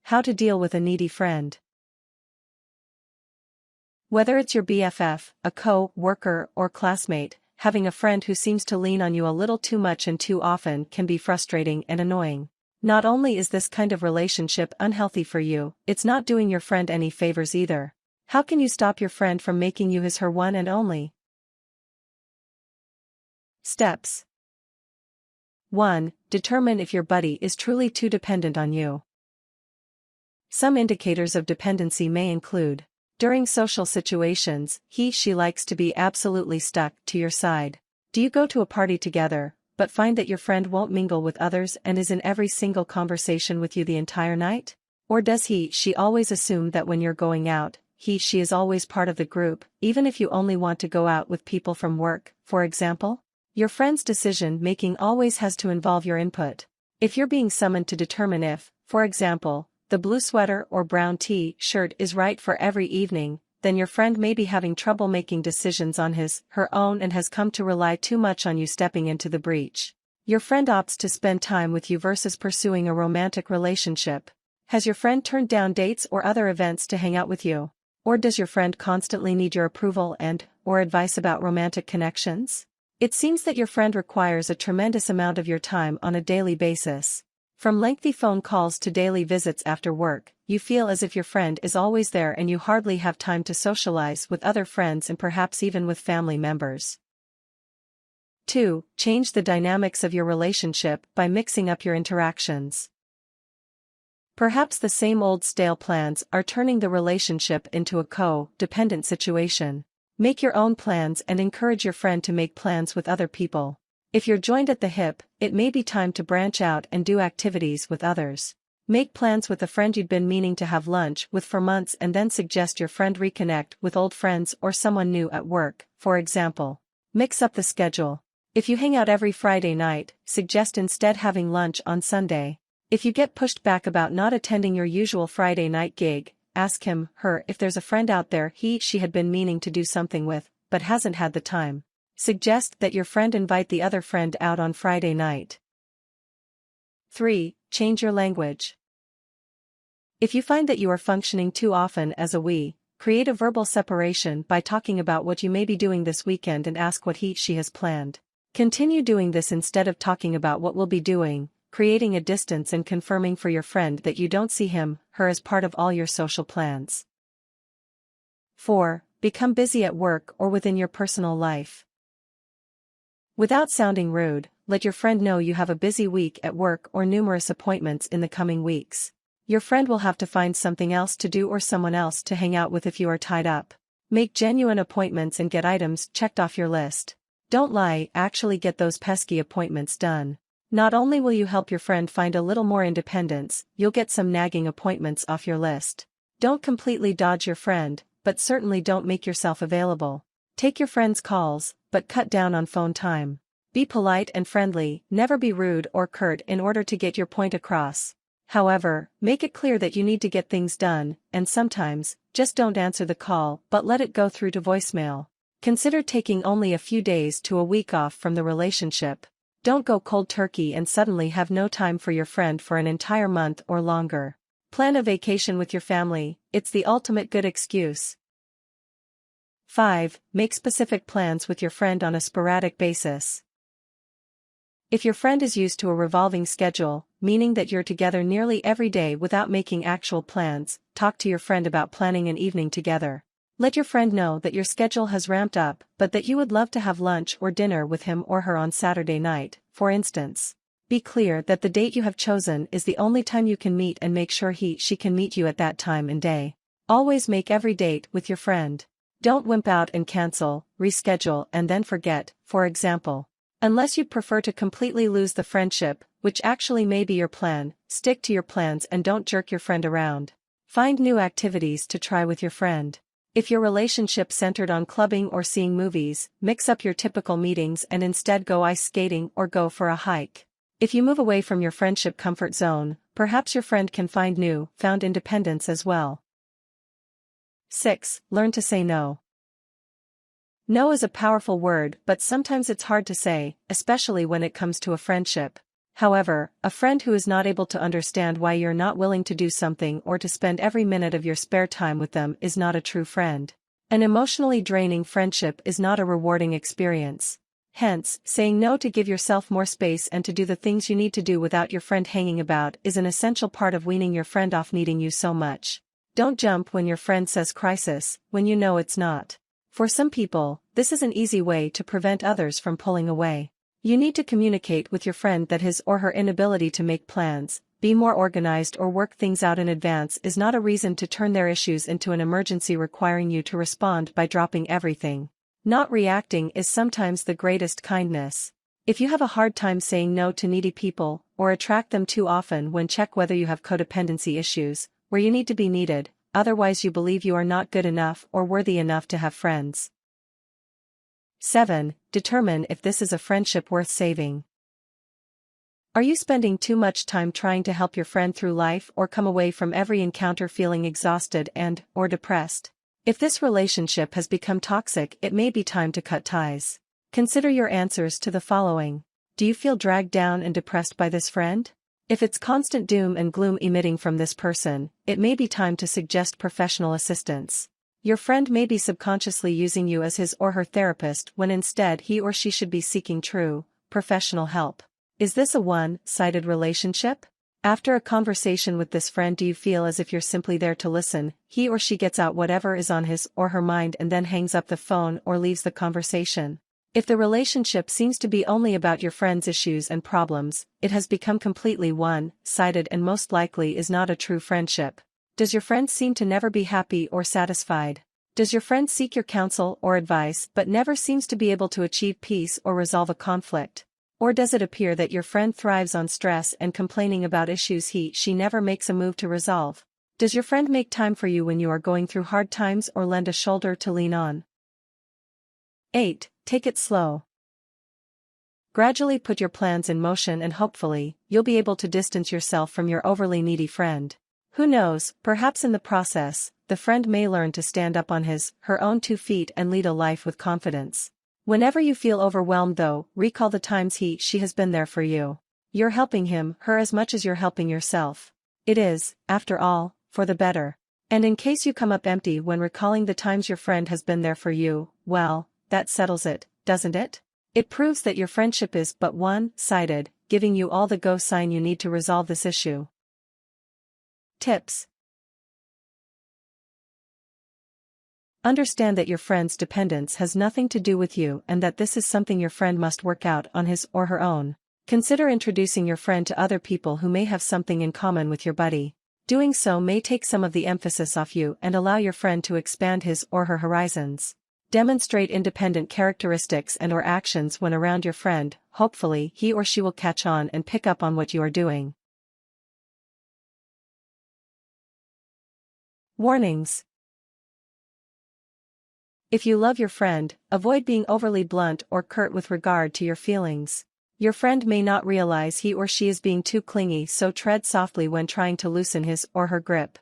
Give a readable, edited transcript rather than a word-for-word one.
How to deal with a needy friend. Whether it's your BFF, a co-worker, or classmate, having a friend who seems to lean on you a little too much and too often can be frustrating and annoying. Not only is this kind of relationship unhealthy for you, it's not doing your friend any favors either. How can you stop your friend from making you his/her one and only? Steps. 1. Determine if your buddy is truly too dependent on you. Some indicators of dependency may include: during social situations, he/she likes to be absolutely stuck to your side. Do you go to a party together, but find that your friend won't mingle with others and is in every single conversation with you the entire night? Or does he/she always assume that when you're going out, he/she is always part of the group, even if you only want to go out with people from work, for example? Your friend's decision-making always has to involve your input. If you're being summoned to determine if, for example, the blue sweater or brown t-shirt is right for every evening, then your friend may be having trouble making decisions on his/her own and has come to rely too much on you stepping into the breach. Your friend opts to spend time with you versus pursuing a romantic relationship. Has your friend turned down dates or other events to hang out with you? Or does your friend constantly need your approval and/or advice about romantic connections? It seems that your friend requires a tremendous amount of your time on a daily basis. From lengthy phone calls to daily visits after work, you feel as if your friend is always there and you hardly have time to socialize with other friends and perhaps even with family members. 2. Change the dynamics of your relationship by mixing up your interactions. Perhaps the same old stale plans are turning the relationship into a co-dependent situation. Make your own plans and encourage your friend to make plans with other people. If you're joined at the hip, it may be time to branch out and do activities with others. Make plans with a friend you'd been meaning to have lunch with for months and then suggest your friend reconnect with old friends or someone new at work, for example. Mix up the schedule. If you hang out every Friday night, suggest instead having lunch on Sunday. If you get pushed back about not attending your usual Friday night gig, ask him/her if there's a friend out there he/she had been meaning to do something with, but hasn't had the time. Suggest that your friend invite the other friend out on Friday night. 3. Change your language. If you find that you are functioning too often as a we, create a verbal separation by talking about what you may be doing this weekend and ask what he/she has planned. Continue doing this instead of talking about what we'll be doing, creating a distance and confirming for your friend that you don't see him/her as part of all your social plans. 4. Become busy at work or within your personal life. Without sounding rude, let your friend know you have a busy week at work or numerous appointments in the coming weeks. Your friend will have to find something else to do or someone else to hang out with if you are tied up. Make genuine appointments and get items checked off your list. Don't lie, actually get those pesky appointments done. Not only will you help your friend find a little more independence, you'll get some nagging appointments off your list. Don't completely dodge your friend, but certainly don't make yourself available. Take your friend's calls, but cut down on phone time. Be polite and friendly, never be rude or curt in order to get your point across. However, make it clear that you need to get things done, and sometimes, just don't answer the call but let it go through to voicemail. Consider taking only a few days to a week off from the relationship. Don't go cold turkey and suddenly have no time for your friend for an entire month or longer. Plan a vacation with your family, it's the ultimate good excuse. 5. Make specific plans with your friend on a sporadic basis. If your friend is used to a revolving schedule, meaning that you're together nearly every day without making actual plans, talk to your friend about planning an evening together. Let your friend know that your schedule has ramped up, but that you would love to have lunch or dinner with him or her on Saturday night, for instance. Be clear that the date you have chosen is the only time you can meet and make sure he/she can meet you at that time and day. Always make every date with your friend. Don't wimp out and cancel, reschedule and then forget, for example. Unless you'd prefer to completely lose the friendship, which actually may be your plan, stick to your plans and don't jerk your friend around. Find new activities to try with your friend. If your relationship centered on clubbing or seeing movies, mix up your typical meetings and instead go ice skating or go for a hike. If you move away from your friendship comfort zone, perhaps your friend can find new-found independence as well. 6. Learn to say no. No is a powerful word, but sometimes it's hard to say, especially when it comes to a friendship. However, a friend who is not able to understand why you're not willing to do something or to spend every minute of your spare time with them is not a true friend. An emotionally draining friendship is not a rewarding experience. Hence, saying no to give yourself more space and to do the things you need to do without your friend hanging about is an essential part of weaning your friend off needing you so much. Don't jump when your friend says crisis, when you know it's not. For some people, this is an easy way to prevent others from pulling away. You need to communicate with your friend that his or her inability to make plans, be more organized or work things out in advance is not a reason to turn their issues into an emergency requiring you to respond by dropping everything. Not reacting is sometimes the greatest kindness. If you have a hard time saying no to needy people, or attract them too often, check whether you have codependency issues, where you need to be needed, otherwise you believe you are not good enough or worthy enough to have friends. 7. Determine if this is a friendship worth saving. Are you spending too much time trying to help your friend through life or come away from every encounter feeling exhausted or depressed? If this relationship has become toxic, it may be time to cut ties. Consider your answers to the following. Do you feel dragged down and depressed by this friend? If it's constant doom and gloom emitting from this person, it may be time to suggest professional assistance. Your friend may be subconsciously using you as his or her therapist when instead he or she should be seeking true, professional help. Is this a one-sided relationship? After a conversation with this friend, do you feel as if you're simply there to listen? He or she gets out whatever is on his or her mind and then hangs up the phone or leaves the conversation. If the relationship seems to be only about your friend's issues and problems, it has become completely one-sided and most likely is not a true friendship. Does your friend seem to never be happy or satisfied? Does your friend seek your counsel or advice but never seems to be able to achieve peace or resolve a conflict? Or does it appear that your friend thrives on stress and complaining about issues she never makes a move to resolve? Does your friend make time for you when you are going through hard times or lend a shoulder to lean on? 8. Take it slow. Gradually put your plans in motion and hopefully, you'll be able to distance yourself from your overly needy friend. Who knows, perhaps in the process, the friend may learn to stand up on her own 2 feet and lead a life with confidence. Whenever you feel overwhelmed though, recall the times she has been there for you. You're helping her as much as you're helping yourself. It is, after all, for the better. And in case you come up empty when recalling the times your friend has been there for you, well, that settles it, doesn't it? It proves that your friendship is but one-sided, giving you all the go sign you need to resolve this issue. Tips. Understand that your friend's dependence has nothing to do with you and that this is something your friend must work out on his or her own. Consider introducing your friend to other people who may have something in common with your buddy. Doing so may take some of the emphasis off you and allow your friend to expand his or her horizons. Demonstrate independent characteristics and/or actions when around your friend. Hopefully, he or she will catch on and pick up on what you are doing. Warnings. If you love your friend, avoid being overly blunt or curt with regard to your feelings. Your friend may not realize he or she is being too clingy, so tread softly when trying to loosen his or her grip.